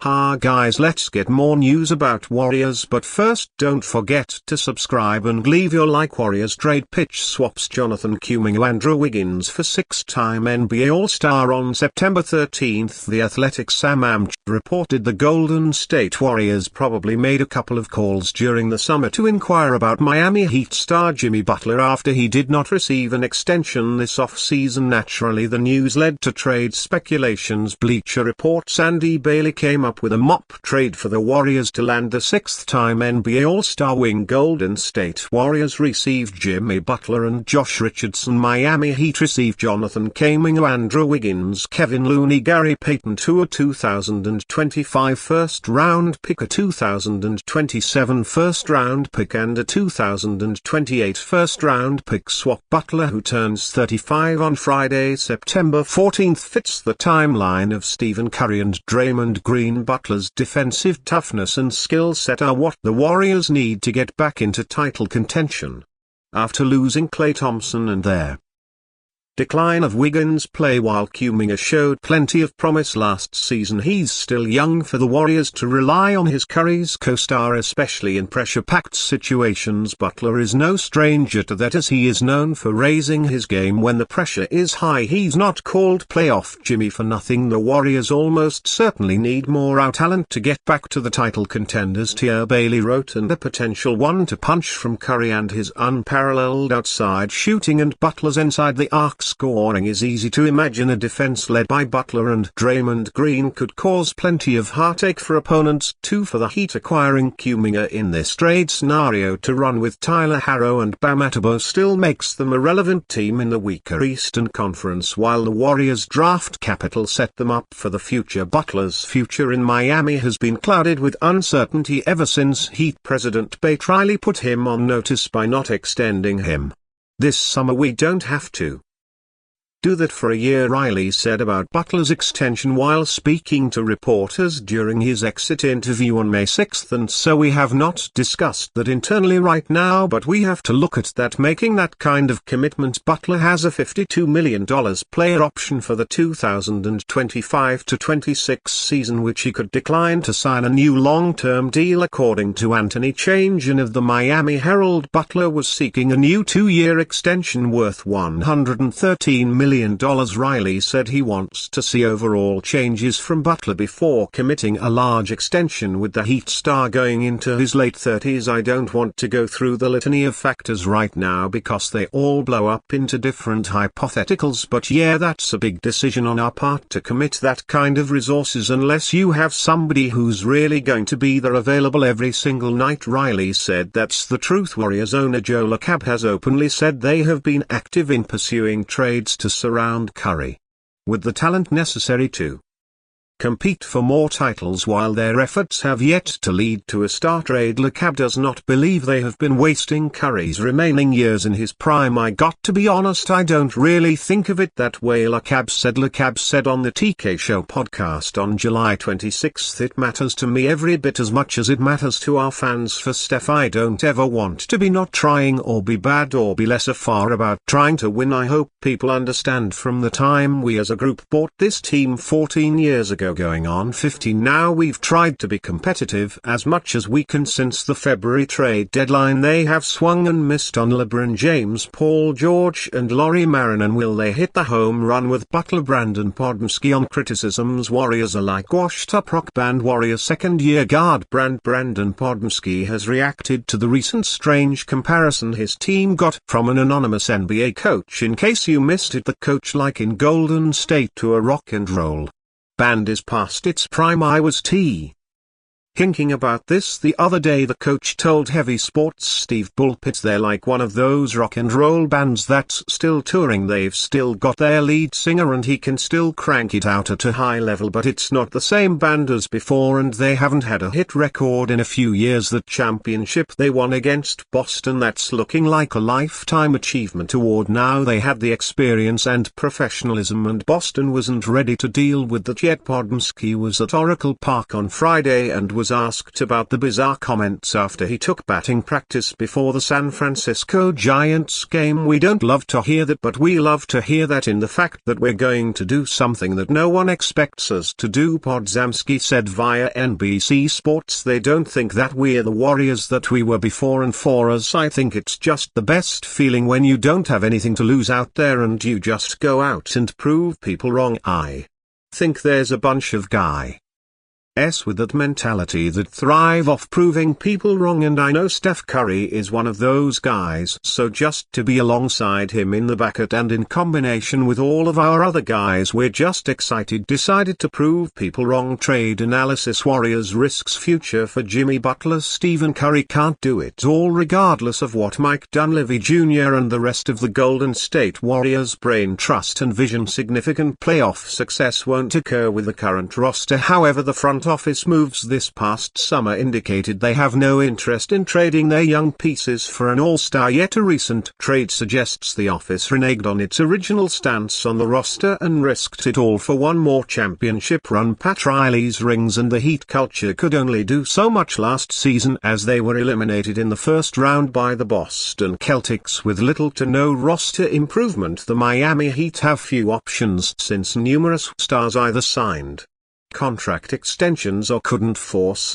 Ha guys, let's get more news about Warriors, but first don't forget to subscribe and leave your like. Warriors trade pitch swaps Jonathan Kuminga Andrew Wiggins for six-time NBA All-Star. On September 13, The Athletic's Sam Amch reported the Golden State Warriors probably made a couple of calls during the summer to inquire about Miami Heat star Jimmy Butler after he did not receive an extension this offseason. Naturally, the news led to trade speculations. Bleacher Report's Andy Bailey came up with a mop trade for the Warriors to land the sixth-time NBA All-Star wing. Golden State Warriors received Jimmy Butler and Josh Richardson. Miami Heat received Jonathan Kuminga, Andrew Wiggins, Kevin Looney, Gary Payton, a 2025 first-round pick, a 2027 first-round pick and a 2028 first-round pick. Swap Butler, who turns 35 on Friday, September 14, fits the timeline of Stephen Curry and Draymond Green. Butler's defensive toughness and skill set are what the Warriors need to get back into title contention. After losing Klay Thompson and their decline of Wiggins' play, while Kuminga showed plenty of promise last season, he's still young for the Warriors to rely on his Curry's co-star, especially in pressure-packed situations. Butler is no stranger to that, as he is known for raising his game when the pressure is high. He's not called playoff Jimmy for nothing. The Warriors almost certainly need more out-talent to get back to the title contenders tier, Bailey wrote, and a potential one-two punch from Curry and his unparalleled outside shooting and Butler's inside the arc scoring is easy to imagine. A defense led by Butler and Draymond Green could cause plenty of heartache for opponents too. For the Heat, acquiring Kuminga in this trade scenario to run with Tyler Harrow and Bam Adebayo still makes them a relevant team in the weaker Eastern Conference, while the Warriors' draft capital set them up for the future. Butler's future in Miami has been clouded with uncertainty ever since Heat president Pat Riley put him on notice by not extending him. "This summer we don't have to do that for a year," Riley said about Butler's extension while speaking to reporters during his exit interview on May 6, "and so we have not discussed that internally right now, but we have to look at that, making that kind of commitment." Butler has a $52 million player option for the 2025-26 season, which he could decline to sign a new long-term deal. According to Anthony Changian of the Miami Herald, Butler was seeking a new two-year extension worth $113 million. Riley said he wants to see overall changes from Butler before committing a large extension with the Heat star going into his late 30s. "I don't want to go through the litany of factors right now because they all blow up into different hypotheticals, but yeah, that's a big decision on our part to commit that kind of resources unless you have somebody who's really going to be there available every single night." Riley said that's the truth. Warriors owner Joe LaCab has openly said they have been active in pursuing trades to surround Curry with the talent necessary to compete for more titles. While their efforts have yet to lead to a star trade, LaCab does not believe they have been wasting Curry's remaining years in his prime. "I got to be honest, I don't really think of it that way," LaCab said. LaCab said on the TK Show podcast on July 26, "It matters to me every bit as much as it matters to our fans. For Steph, I don't ever want to be not trying or be bad or be lesser far about trying to win. I hope people understand from the time we as a group bought this team 14 years ago going on 15 now, we've tried to be competitive as much as we can. Since the February trade deadline they have swung and missed on LeBron James, Paul George and Lauri Markkanen. Will they hit the home run with Butler?" Brandon Podziemski on criticisms Warriors are like washed-up rock band. Warriors second-year guard Brandon Podziemski has reacted to the recent strange comparison his team got from an anonymous NBA coach. "In case you missed it, the coach like in Golden State to a rock and roll band is past its prime. I was thinking about this the other day," the coach told Heavy Sports' Steve Bulpett. "They're like one of those rock and roll bands that's still touring. They've still got their lead singer and he can still crank it out at a high level, but it's not the same band as before, and they haven't had a hit record in a few years. The championship they won against Boston, that's looking like a lifetime achievement award now. They had the experience and professionalism and Boston wasn't ready to deal with that yet." Podziemski was at Oracle Park on Friday and was was asked about the bizarre comments after he took batting practice before the San Francisco Giants game. "We don't love to hear that, but we love to hear that in the fact that we're going to do something that no one expects us to do," Podziemski said via NBC Sports. "They don't think that we're the Warriors that we were before, and for us I think it's just the best feeling when you don't have anything to lose out there and you just go out and prove people wrong. I think there's a bunch of guys with that mentality that thrive off proving people wrong, and I know Steph Curry is one of those guys, so just to be alongside him in the backcourt and in combination with all of our other guys, we're just excited. Decided to prove people wrong. Trade analysis: Warriors risks future for Jimmy Butler. Stephen Curry can't do it all regardless of what Mike Dunleavy Jr. and the rest of the Golden State Warriors brain trust and vision. Significant playoff success won't occur with the current roster. However, the front office moves this past summer indicated they have no interest in trading their young pieces for an all-star, yet a recent trade suggests the office reneged on its original stance on the roster and risked it all for one more championship run. Pat Riley's rings and the Heat culture could only do so much last season as they were eliminated in the first round by the Boston Celtics with little to no roster improvement. The Miami Heat have few options since numerous stars either signed contract extensions or couldn't force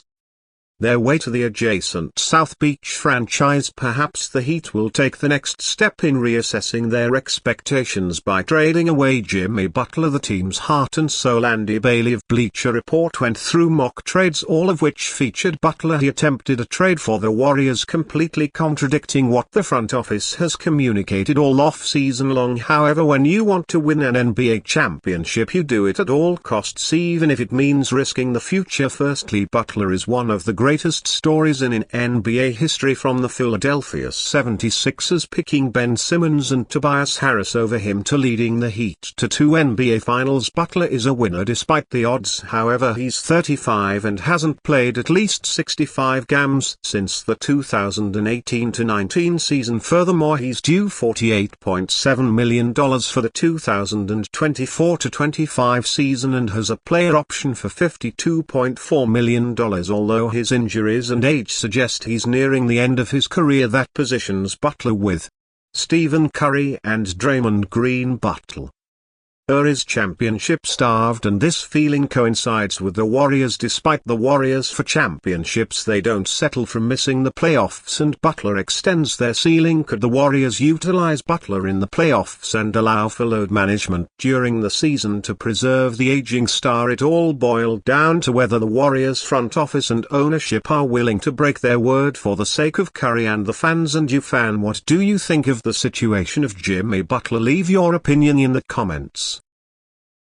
their way to the adjacent South Beach franchise. Perhaps the Heat will take the next step in reassessing their expectations by trading away Jimmy Butler, the team's heart and soul. Andy Bailey of Bleacher Report went through mock trades, all of which featured Butler. He attempted a trade for the Warriors, completely contradicting what the front office has communicated all off-season long. However, when you want to win an NBA championship, you do it at all costs, even if it means risking the future. Firstly, Butler is one of the greatest stories in NBA history, from the Philadelphia 76ers picking Ben Simmons and Tobias Harris over him to leading the Heat to 2 NBA Finals. Butler is a winner despite the odds. However, he's 35 and hasn't played at least 65 games since the 2018-19 season. Furthermore, he's due $48.7 million for the 2024-25 season and has a player option for $52.4 million. Although his injuries and age suggest he's nearing the end of his career, that positions Butler with Stephen Curry and Draymond Green. Butler is championship-starved, and this feeling coincides with the Warriors. Despite the Warriors for championships, they don't settle for missing the playoffs, and Butler extends their ceiling. Could the Warriors utilize Butler in the playoffs and allow for load management during the season to preserve the aging star? It all boiled down to whether the Warriors front office and ownership are willing to break their word for the sake of Curry and the fans. And you fan, what do you think of the situation of Jimmy Butler? Leave your opinion in the comments.